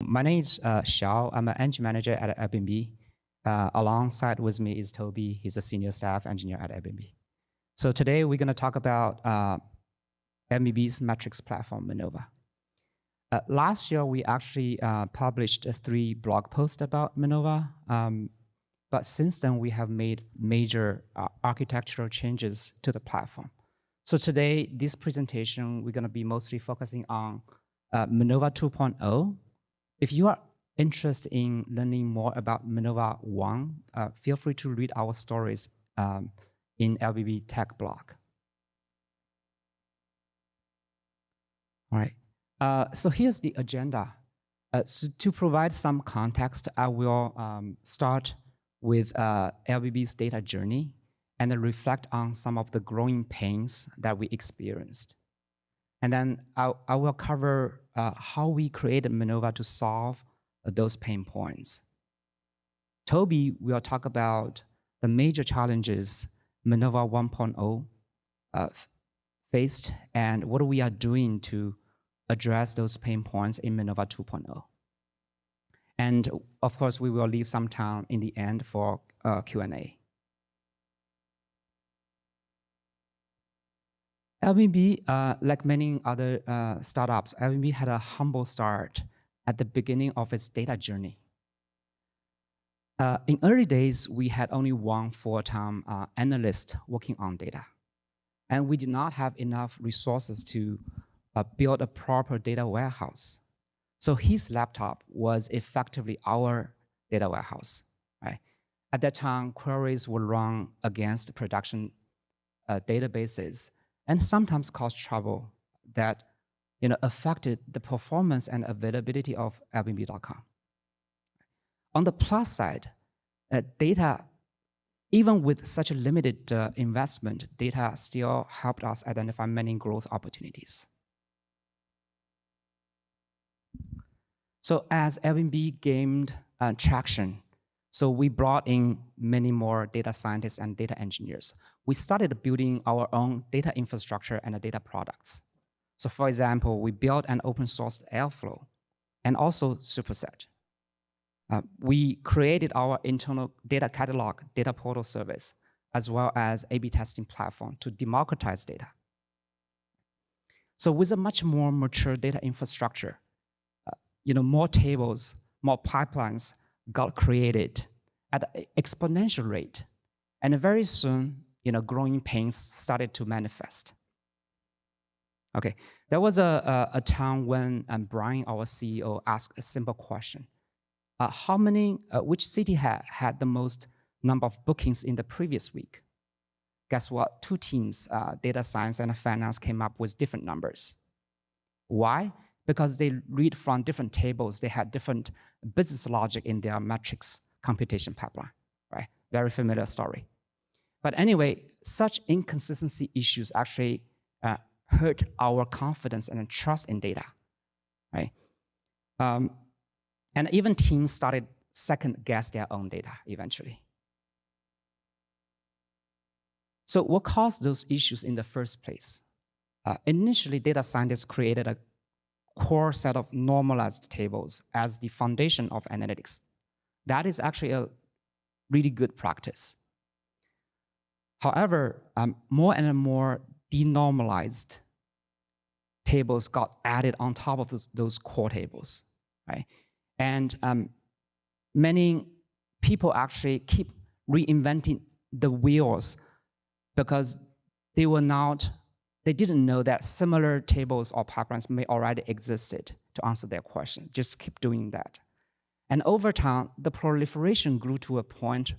My name is Xiao. I'm an engineering manager at Airbnb. Alongside with me is Toby. He's a senior staff engineer at Airbnb. So today we're going to talk about Airbnb's metrics platform, Minerva. Last year, we actually published 3 blog posts about Minerva. But since then, we have made major architectural changes to the platform. So today, this presentation, we're going to be mostly focusing on Minerva 2.0. If you are interested in learning more about Minerva 1, feel free to read our stories in Airbnb Tech blog. All right. So here's the agenda. So to provide some context, I will start with Airbnb's data journey and then reflect on some of the growing pains that we experienced. And then I will cover how we created Minerva to solve those pain points. Toby will talk about the major challenges Minerva 1.0 faced and what we are doing to address those pain points in Minerva 2.0. And of course, we will leave some time in the end for Q&A. Airbnb, like many other startups, Airbnb had a humble start at the beginning of its data journey. In early days, we had only one full-time analyst working on data. And we did not have enough resources to build a proper data warehouse. So his laptop was effectively our data warehouse, right? At that time, queries would run against production databases and sometimes caused trouble that affected the performance and availability of Airbnb.com. On the plus side, data, even with such a limited investment, data still helped us identify many growth opportunities. So as Airbnb gained traction, so we brought in many more data scientists and data engineers. We started building our own data infrastructure and data products. So for example, we built an open source Airflow and also Superset. We created our internal data catalog, data portal service, as well as A/B testing platform to democratize data. So with a much more mature data infrastructure, more tables, more pipelines got created at an exponential rate. And very soon, growing pains started to manifest. Okay, there was a time when Brian, our CEO, asked a simple question. Which city had the most number of bookings in the previous week? Guess what? 2 teams, data science and finance, came up with different numbers. Why? Because they read from different tables. They had different business logic in their metrics computation pipeline, right? Very familiar story. But anyway, such inconsistency issues actually hurt our confidence and trust in data, right? And even teams started second-guess their own data eventually. So what caused those issues in the first place? Initially, data scientists created a core set of normalized tables as the foundation of analytics. That is actually a really good practice. However, more and more denormalized tables got added on top of those core tables, right? And many people actually keep reinventing the wheels because they didn't know that similar tables or pipelines may already existed to answer their question. Just keep doing that. And over time, the proliferation grew to a point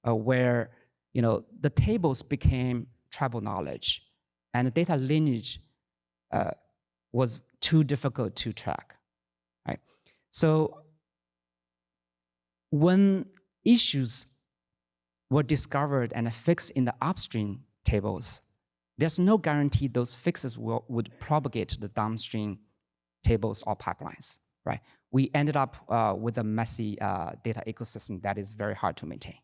where the tables became tribal knowledge, and the data lineage was too difficult to track, right? So when issues were discovered and fixed in the upstream tables, there's no guarantee those fixes would propagate to the downstream tables or pipelines, right? We ended up with a messy data ecosystem that is very hard to maintain.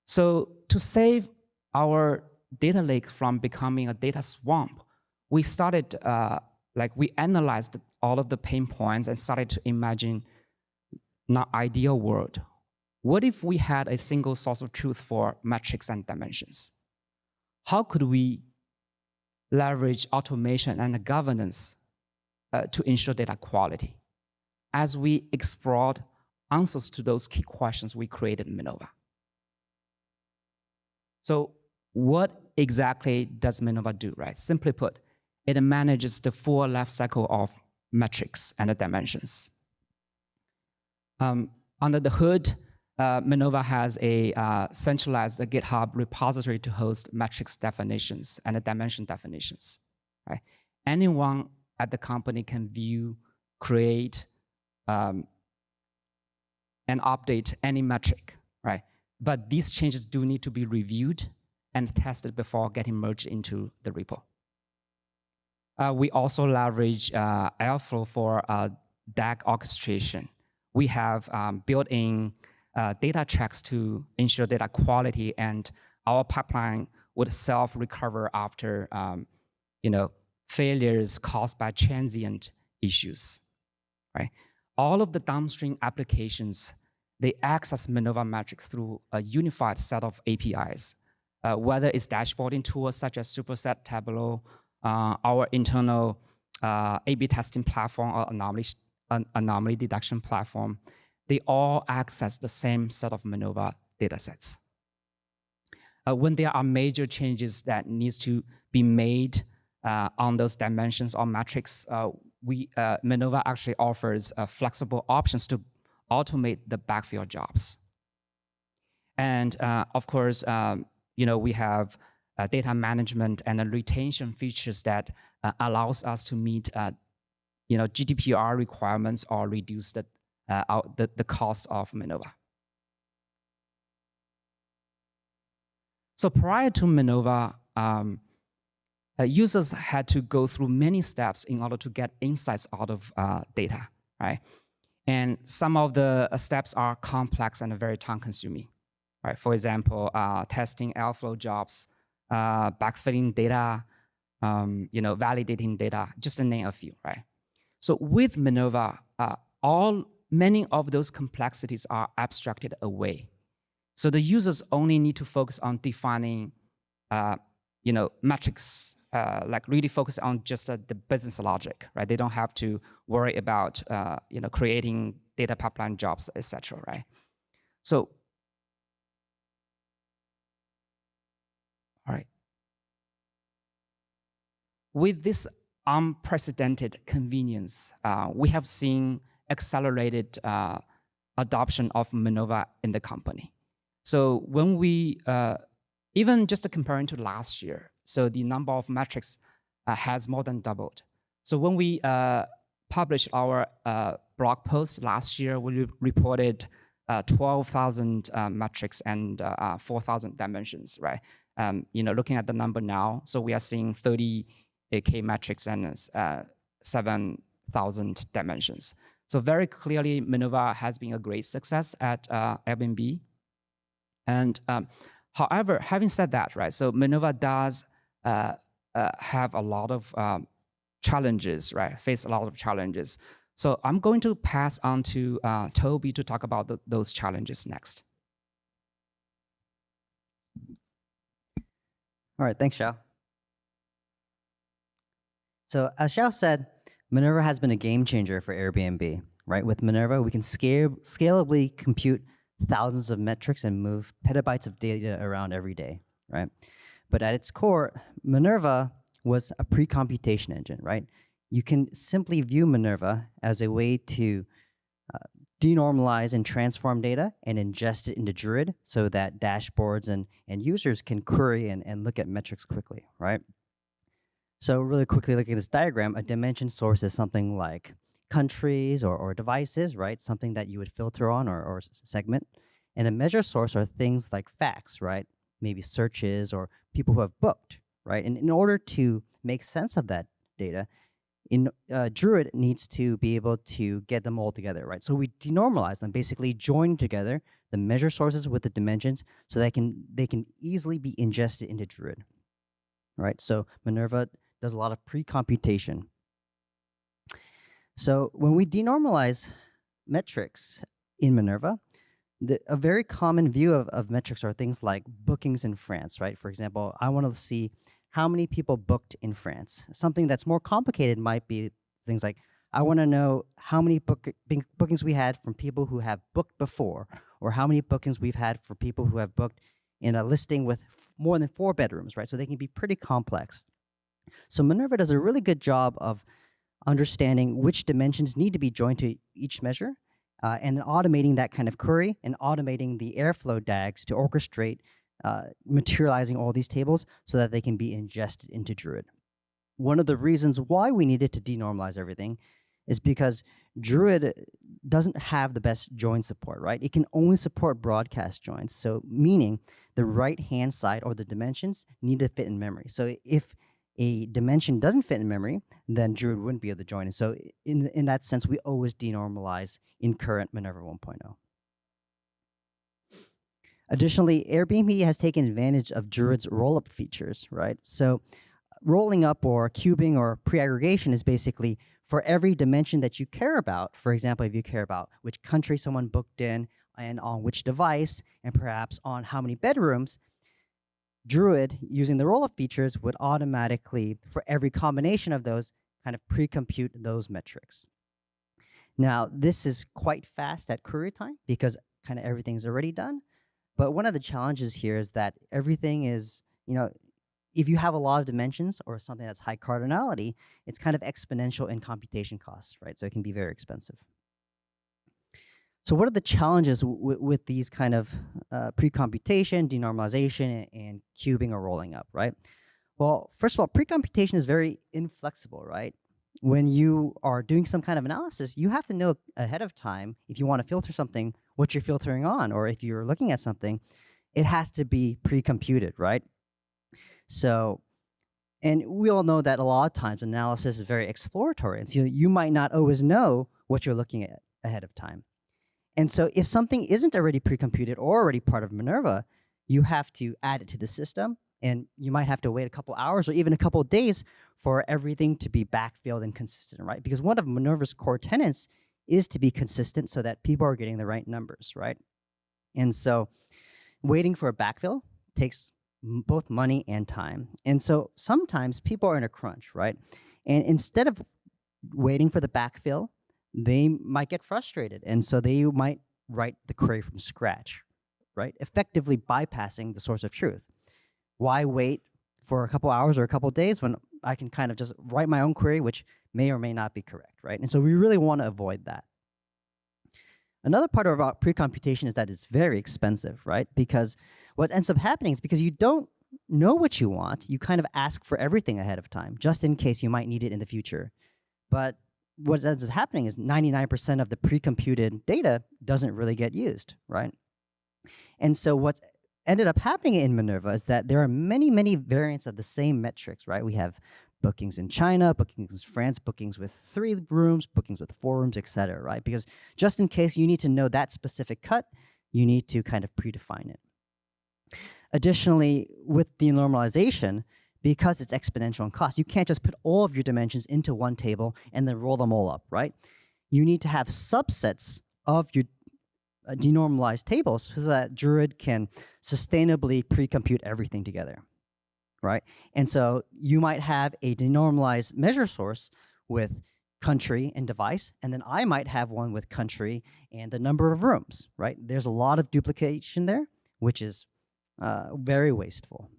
So to save our data lake from becoming a data swamp, we started Like we analyzed all of the pain points and started to imagine not ideal world. What if we had a single source of truth for metrics and dimensions? How could we leverage automation and governance to ensure data quality? As we explored answers to those key questions, we created Minerva. So what exactly does Minerva do, right? Simply put, it manages the full life cycle of metrics and dimensions. Under the hood, Minerva has a centralized GitHub repository to host metrics definitions and dimension definitions. Right? Anyone at the company can view, create, and update any metric, right? But these changes do need to be reviewed and tested before getting merged into the repo. We also leverage Airflow for DAG orchestration. We have built-in data checks to ensure data quality, and our pipeline would self-recover after failures caused by transient issues. Right? All of the downstream applications, they access Minerva metrics through a unified set of APIs, whether it's dashboarding tools such as Superset, Tableau, our internal A/B testing platform or anomaly detection platform. They all access the same set of Minerva datasets. When there are major changes that needs to be made on those dimensions or metrics, Minerva actually offers flexible options to automate the backfill jobs. And of course, we have data management and retention features that allows us to meet GDPR requirements or reduce the cost of Minerva. So prior to Minerva, users had to go through many steps in order to get insights out of data, right? And some of the steps are complex and very time-consuming, right? For example, testing Airflow jobs, backfilling data, validating data, just to name a few, right? So with Minerva, many of those complexities are abstracted away. So the users only need to focus on defining, metrics, like really focus on just the business logic, right? They don't have to worry about, creating data pipeline jobs, etc., right? So, all right. With this unprecedented convenience, we have seen accelerated adoption of Minerva in the company. So when we, even just comparing to last year, so the number of metrics has more than doubled. So when we published our blog post last year, we reported 12,000 metrics and 4,000 dimensions, right? Looking at the number now, so we are seeing 30K metrics and 7,000 dimensions. So very clearly, Minerva has been a great success at Airbnb. And however, having said that, right, so Minerva does have a lot of challenges, right, face a lot of challenges. So I'm going to pass on to Toby to talk about those challenges next. All right, thanks, Xiao. So as Xiao said, Minerva has been a game changer for Airbnb, right? With Minerva, we can scalably compute thousands of metrics and move petabytes of data around every day, right? But at its core, Minerva was a pre-computation engine, right? You can simply view Minerva as a way to denormalize and transform data and ingest it into Druid so that dashboards and users can query and look at metrics quickly, right? So really quickly looking at this diagram, a dimension source is something like countries or devices, right? Something that you would filter on or segment. And a measure source are things like facts, right? Maybe searches or people who have booked, right? And in order to make sense of that data, Druid needs to be able to get them all together, right? So we denormalize them, basically join together the measure sources with the dimensions so they can easily be ingested into Druid, right? So Minerva does a lot of pre-computation. So when we denormalize metrics in Minerva, a very common view of metrics are things like bookings in France, right? For example, I want to see how many people booked in France. Something that's more complicated might be things like, I want to know how many bookings we had from people who have booked before, or how many bookings we've had for people who have booked in a listing with more than 4 bedrooms, right? So they can be pretty complex. So Minerva does a really good job of understanding which dimensions need to be joined to each measure, and then automating that kind of query and automating the Airflow DAGs to orchestrate materializing all these tables so that they can be ingested into Druid. One of the reasons why we needed to denormalize everything is because Druid doesn't have the best join support, right? It can only support broadcast joins, so meaning the right-hand side or the dimensions need to fit in memory. So if a dimension doesn't fit in memory, then Druid wouldn't be able to join. And so in that sense, we always denormalize in current Minerva 1.0. Additionally, Airbnb has taken advantage of Druid's rollup features, right? So rolling up or cubing or pre-aggregation is basically for every dimension that you care about. For example, if you care about which country someone booked in and on which device, and perhaps on how many bedrooms, Druid, using the rollup features, would automatically, for every combination of those, kind of pre-compute those metrics. Now, this is quite fast at query time because kind of everything's already done. But one of the challenges here is that everything is, if you have a lot of dimensions or something that's high cardinality, it's kind of exponential in computation costs, right? So it can be very expensive. So what are the challenges with these kind of pre-computation, denormalization, and cubing or rolling up, right? Well, first of all, pre-computation is very inflexible, right? When you are doing some kind of analysis, you have to know ahead of time, if you want to filter something, what you're filtering on, or if you're looking at something, it has to be pre-computed, right? So, and we all know that a lot of times analysis is very exploratory, and so you might not always know what you're looking at ahead of time. And so if something isn't already pre-computed or already part of Minerva, you have to add it to the system, and you might have to wait a couple hours or even a couple of days for everything to be backfilled and consistent, right? Because one of Minerva's core tenets is to be consistent so that people are getting the right numbers, right? And so waiting for a backfill takes both money and time. And so sometimes people are in a crunch, right? And instead of waiting for the backfill, they might get frustrated. And so they might write the query from scratch, right? Effectively bypassing the source of truth. Why wait for a couple hours or a couple days when I can kind of just write my own query, which may or may not be correct, right? And so we really want to avoid that. Another part about pre-computation is that it's very expensive, right? Because what ends up happening is because you don't know what you want, you kind of ask for everything ahead of time, just in case you might need it in the future. But what ends up happening is 99% of the pre-computed data doesn't really get used, right? And so what ended up happening in Minerva is that there are many, many variants of the same metrics, right? We have bookings in China, bookings in France, bookings with 3 rooms, bookings with 4 rooms, etc., right? Because just in case you need to know that specific cut, you need to kind of predefine it. Additionally, with denormalization, because it's exponential in cost, you can't just put all of your dimensions into one table and then roll them all up, right? You need to have subsets of your denormalized tables so that Druid can sustainably pre-compute everything together, right? And so you might have a denormalized measure source with country and device, and then I might have one with country and the number of rooms, right? There's a lot of duplication there, which is very wasteful.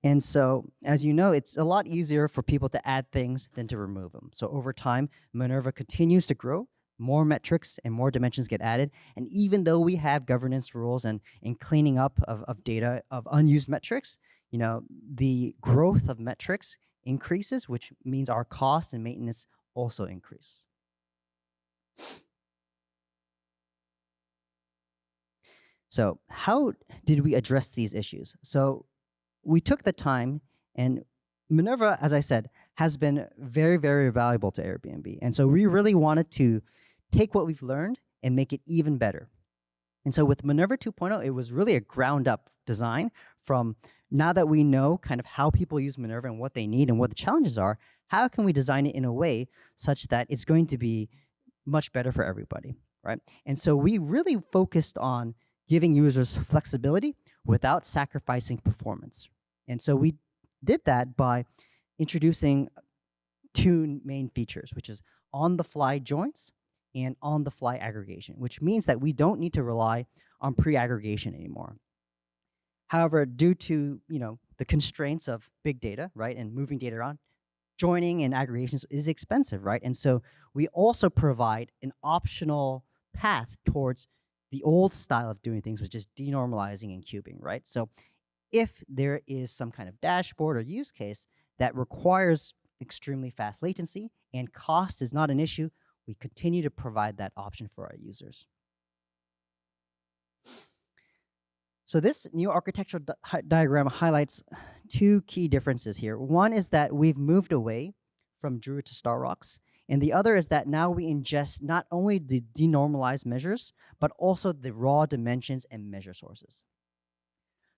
And so, as you know, it's a lot easier for people to add things than to remove them. So over time, Minerva continues to grow. More metrics and more dimensions get added. And even though we have governance rules and cleaning up of data of unused metrics, the growth of metrics increases, which means our cost and maintenance also increase. So how did we address these issues? So we took the time, and Minerva, as I said, has been very, very valuable to Airbnb. And so we really wanted to take what we've learned and make it even better. And so with Minerva 2.0, it was really a ground-up design from now that we know kind of how people use Minerva and what they need and what the challenges are, how can we design it in a way such that it's going to be much better for everybody, right? And so we really focused on giving users flexibility without sacrificing performance. And so we did that by introducing two main features, which is on-the-fly joins and on-the-fly aggregation, which means that we don't need to rely on pre-aggregation anymore. However, due to the constraints of big data, right, and moving data around, joining and aggregations is expensive, right? And so we also provide an optional path towards the old style of doing things, which is denormalizing and cubing, right? So if there is some kind of dashboard or use case that requires extremely fast latency and cost is not an issue, we continue to provide that option for our users. So this new architectural diagram highlights two key differences here. One is that we've moved away from Druid to StarRocks, and the other is that now we ingest not only the denormalized measures, but also the raw dimensions and measure sources.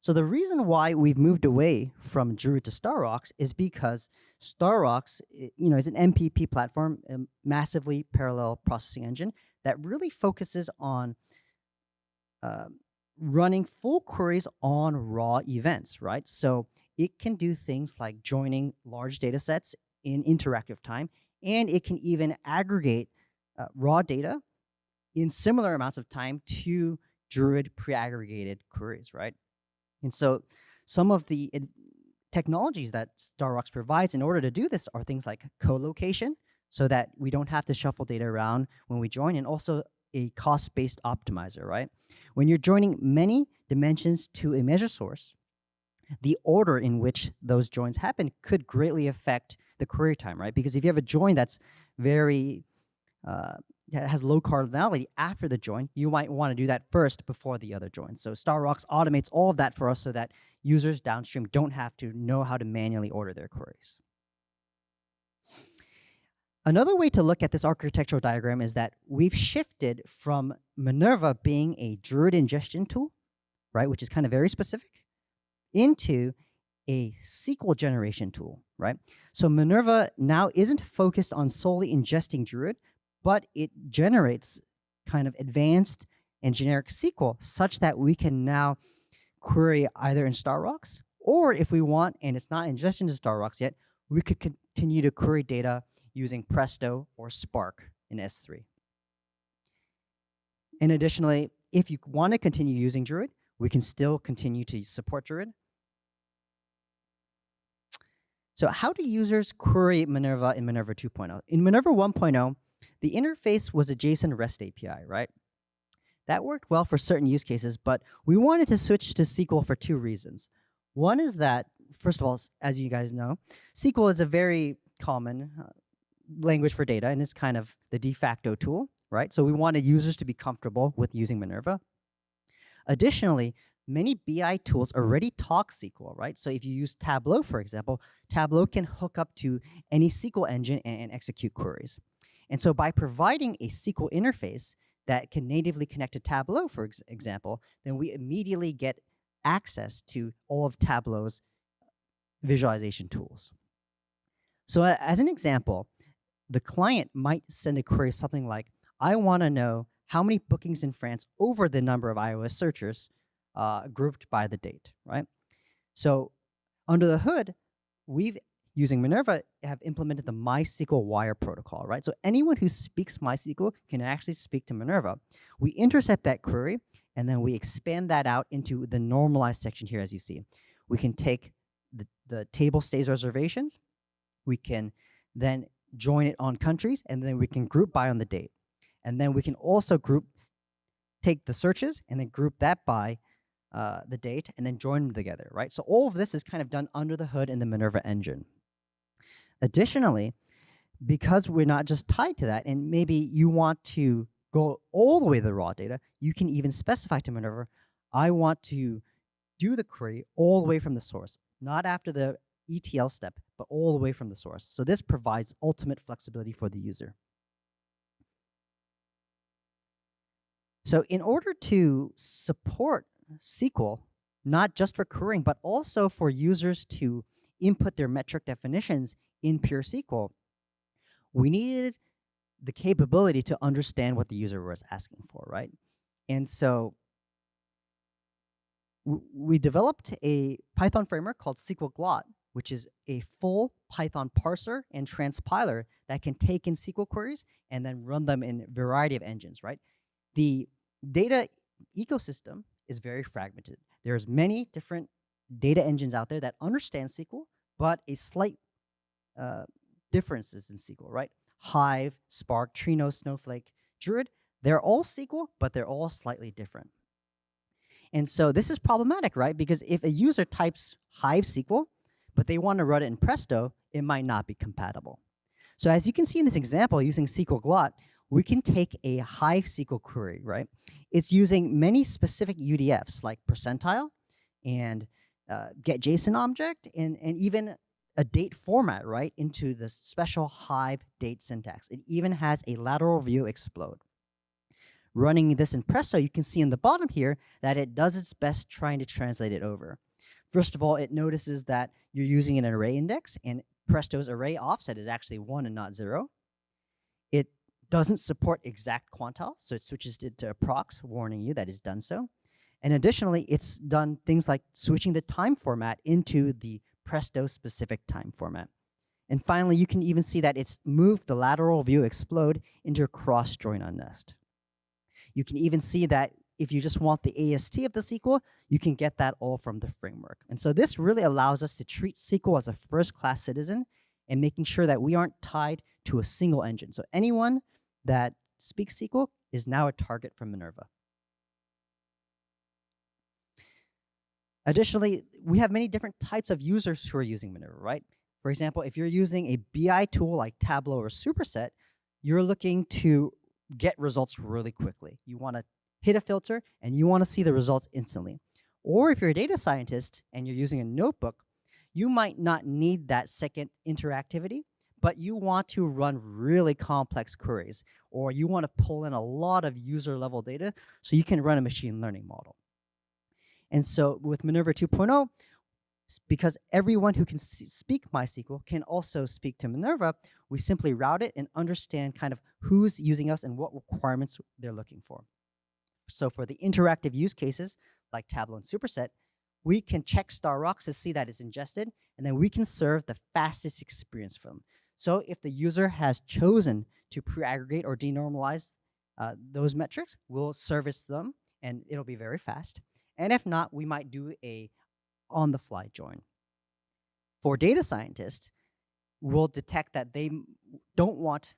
So the reason why we've moved away from Druid to StarRocks is because StarRocks, is an MPP platform, a massively parallel processing engine that really focuses on running full queries on raw events, right? So it can do things like joining large data sets in interactive time, and it can even aggregate raw data in similar amounts of time to Druid pre-aggregated queries, right? And so some of the technologies that StarRocks provides in order to do this are things like co-location, so that we don't have to shuffle data around when we join, and also a cost-based optimizer, right? When you're joining many dimensions to a measure source, the order in which those joins happen could greatly affect the query time, right? Because if you have a join that's very has low cardinality after the join, you might want to do that first before the other joins. So StarRocks automates all of that for us so that users downstream don't have to know how to manually order their queries. Another way to look at this architectural diagram is that we've shifted from Minerva being a Druid ingestion tool, right, which is kind of very specific, into a SQL generation tool, right? So Minerva now isn't focused on solely ingesting Druid, but it generates kind of advanced and generic SQL such that we can now query either in StarRocks, or if we want, and it's not ingestion to StarRocks yet, we could continue to query data using Presto or Spark in S3. And additionally, if you want to continue using Druid, we can still continue to support Druid. So how do users query Minerva in Minerva 2.0? In Minerva 1.0, the interface was a JSON REST API, right? That worked well for certain use cases, but we wanted to switch to SQL for two reasons. One is that, first of all, as you guys know, SQL is a very common language for data, and it's kind of the de facto tool, right? So we wanted users to be comfortable with using Minerva. Additionally, many BI tools already talk SQL, right? So if you use Tableau, for example, Tableau can hook up to any SQL engine and execute queries. And so by providing a SQL interface that can natively connect to Tableau, for example, then we immediately get access to all of Tableau's visualization tools. So as an example, the client might send a query something like, I want to know how many bookings in France over the number of iOS searchers grouped by the date, right? So under the hood, we've, using Minerva, have implemented the MySQL wire protocol, right? So anyone who speaks MySQL can actually speak to Minerva. We intercept that query, and then we expand that out into the normalized section here, as you see. We can take the table stays reservations. We can then join it on countries, and then we can group by on the date. And then we can also take the searches and then group that by the date and then join them together, right? So all of this is kind of done under the hood in the Minerva engine. Additionally, because we're not just tied to that, and maybe you want to go all the way to the raw data, you can even specify to Minerva, I want to do the query all the way from the source, not after the ETL step, but all the way from the source. So this provides ultimate flexibility for the user. So in order to support SQL, not just for querying, but also for users to input their metric definitions in pure SQL, we needed the capability to understand what the user was asking for, right? And so we developed a Python framework called SQL Glot, which is a full Python parser and transpiler that can take in SQL queries and then run them in a variety of engines, right? The data ecosystem is very fragmented. There's many different data engines out there that understand SQL, but a slight differences in SQL, right? Hive, Spark, Trino, Snowflake, Druid, they're all SQL, but they're all slightly different. And so this is problematic, right? Because if a user types Hive SQL, but they want to run it in Presto, it might not be compatible. So as you can see in this example, using SQL Glot, we can take a Hive SQL query, right? It's using many specific UDFs like percentile and get JSON object and even a date format, right, into the special Hive date syntax. It even has a lateral view explode. Running this in Presto, you can see in the bottom here that it does its best trying to translate it over. First of all, it notices that you're using an array index, and Presto's array offset is actually 1 and not 0. It doesn't support exact quantiles, so it switches it to approx, warning you that it's done so. And additionally, it's done things like switching the time format into the Presto-specific time format. And finally, you can even see that it's moved the lateral view explode into a cross-join on nest. You can even see that if you just want the AST of the SQL, you can get that all from the framework. And so this really allows us to treat SQL as a first-class citizen and making sure that we aren't tied to a single engine. So anyone that speaks SQL is now a target for Minerva. Additionally, we have many different types of users who are using Minerva, right? For example, if you're using a BI tool like Tableau or Superset, you're looking to get results really quickly. You want to hit a filter and you want to see the results instantly. Or if you're a data scientist and you're using a notebook, you might not need that second interactivity, but you want to run really complex queries, or you want to pull in a lot of user level data so you can run a machine learning model. And so with Minerva 2.0, because everyone who can speak MySQL can also speak to Minerva, we simply route it and understand kind of who's using us and what requirements they're looking for. So for the interactive use cases like Tableau and Superset, we can check StarRocks to see that it's ingested, and then we can serve the fastest experience for them. So if the user has chosen to pre-aggregate or denormalize those metrics, we'll service them, and it'll be very fast. And if not, we might do a on-the-fly join. For data scientists, we'll detect that they don't want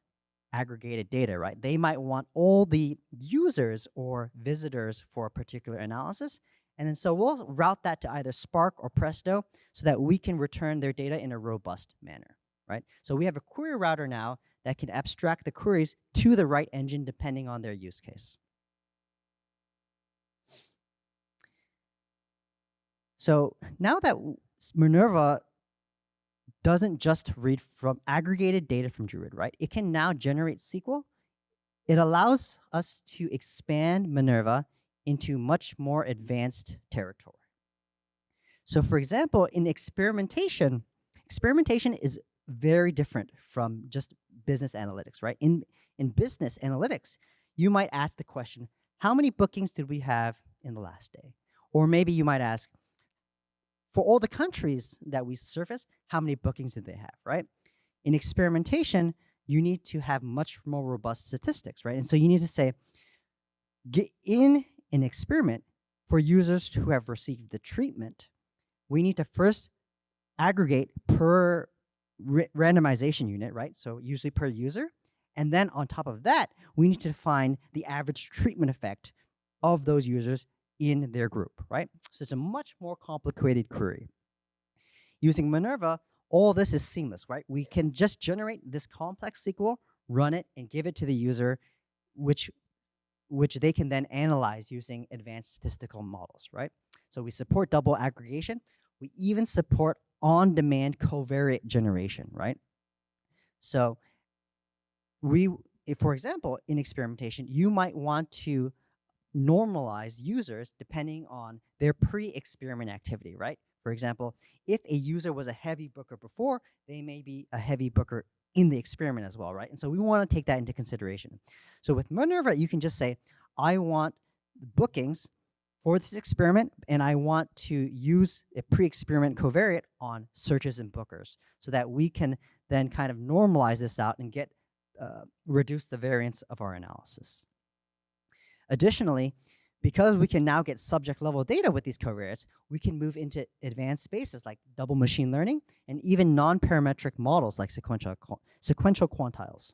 aggregated data, right? They might want all the users or visitors for a particular analysis. And then so we'll route that to either Spark or Presto so that we can return their data in a robust manner, right? So we have a query router now that can abstract the queries to the right engine depending on their use case. So now that Minerva doesn't just read from aggregated data from Druid, right? It can now generate SQL. It allows us to expand Minerva into much more advanced territory. So for example, in experimentation, experimentation is very different from just business analytics, right? In business analytics, you might ask the question, how many bookings did we have in the last day? Or maybe you might ask, for all the countries that we surface, how many bookings did they have, right? In experimentation, you need to have much more robust statistics, right? And so you need to say, get in an experiment for users who have received the treatment, we need to first aggregate per randomization unit, right? So usually per user. And then on top of that, we need to find the average treatment effect of those users in their group, right? So it's a much more complicated query. Using Minerva, all this is seamless, right? We can just generate this complex SQL, run it, and give it to the user, which they can then analyze using advanced statistical models, right? So we support double aggregation. We even support on-demand covariate generation, right? So if, for example, in experimentation, you might want to normalize users depending on their pre-experiment activity, right? For example, if a user was a heavy booker before, they may be a heavy booker in the experiment as well, right? And so we want to take that into consideration. So with Minerva, you can just say, I want bookings for this experiment, and I want to use a pre-experiment covariate on searches and bookers so that we can then kind of normalize this out and get reduce the variance of our analysis. Additionally, because we can now get subject level data with these covariates, we can move into advanced spaces like double machine learning and even non-parametric models like sequential quantiles.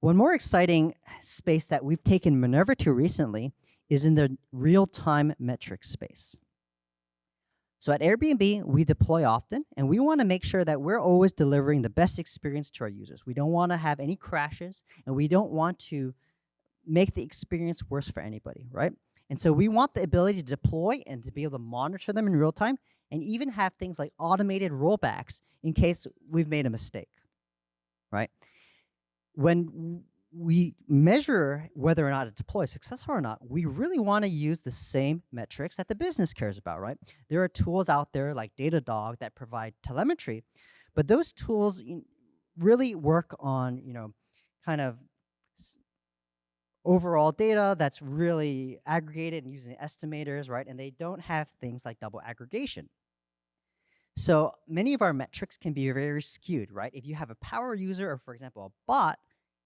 One more exciting space that we've taken Minerva to recently is in the real-time metrics space. So at Airbnb, we deploy often, and we want to make sure that we're always delivering the best experience to our users. We don't want to have any crashes, and we don't want to make the experience worse for anybody, right? And so we want the ability to deploy and to be able to monitor them in real time, and even have things like automated rollbacks in case we've made a mistake, right? When we measure whether or not a deploy is successful or not, we really want to use the same metrics that the business cares about, right? There are tools out there like Datadog that provide telemetry, but those tools really work on, kind of overall data that's really aggregated and using estimators, right? And they don't have things like double aggregation. So many of our metrics can be very skewed, right? If you have a power user or, for example, a bot,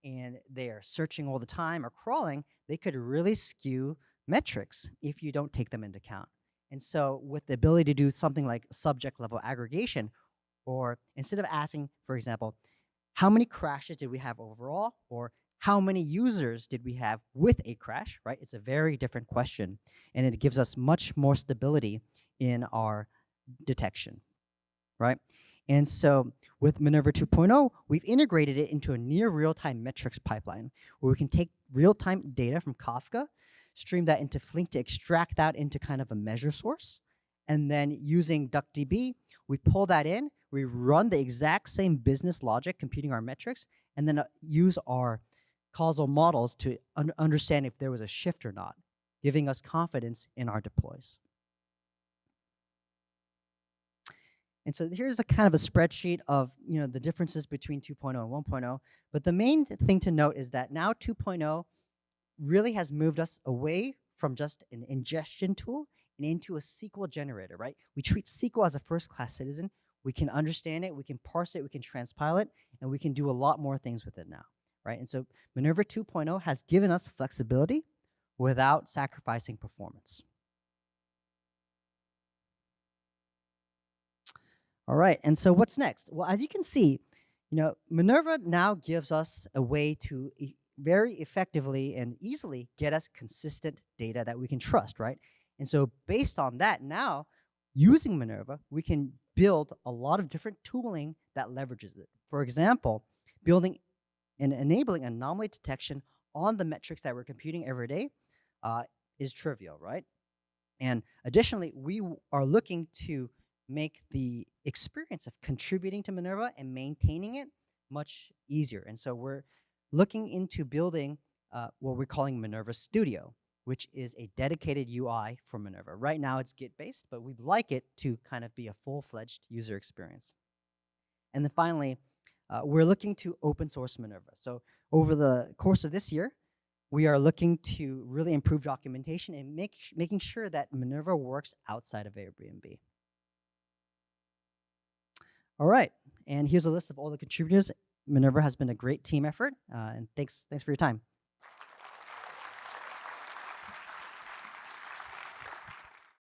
and they are searching all the time or crawling, they could really skew metrics if you don't take them into account. And so with the ability to do something like subject level aggregation, or instead of asking, for example, how many crashes did we have overall, or how many users did we have with a crash, right? It's a very different question, and it gives us much more stability in our detection, right? And so with Minerva 2.0, we've integrated it into a near real-time metrics pipeline where we can take real-time data from Kafka, stream that into Flink to extract that into kind of a measure source. And then using DuckDB, we pull that in, we run the exact same business logic computing our metrics, and then use our causal models to understand if there was a shift or not, giving us confidence in our deploys. And so here's a kind of a spreadsheet of the differences between 2.0 and 1.0. But the main thing to note is that now 2.0 really has moved us away from just an ingestion tool and into a SQL generator, right? We treat SQL as a first-class citizen. We can understand it, we can parse it, we can transpile it, and we can do a lot more things with it now, right? And so Minerva 2.0 has given us flexibility without sacrificing performance. All right, and so what's next? Well, as you can see, Minerva now gives us a way to very effectively and easily get us consistent data that we can trust, right? And so based on that, now using Minerva, we can build a lot of different tooling that leverages it. For example, building and enabling anomaly detection on the metrics that we're computing every day is trivial, right? And additionally, we are looking to make the experience of contributing to Minerva and maintaining it much easier. And so we're looking into building what we're calling Minerva Studio, which is a dedicated UI for Minerva. Right now it's Git-based, but we'd like it to kind of be a full-fledged user experience. And then finally, we're looking to open source Minerva. So over the course of this year, we are looking to really improve documentation and making sure that Minerva works outside of Airbnb. All right, and here's a list of all the contributors. Minerva has been a great team effort, and thanks for your time.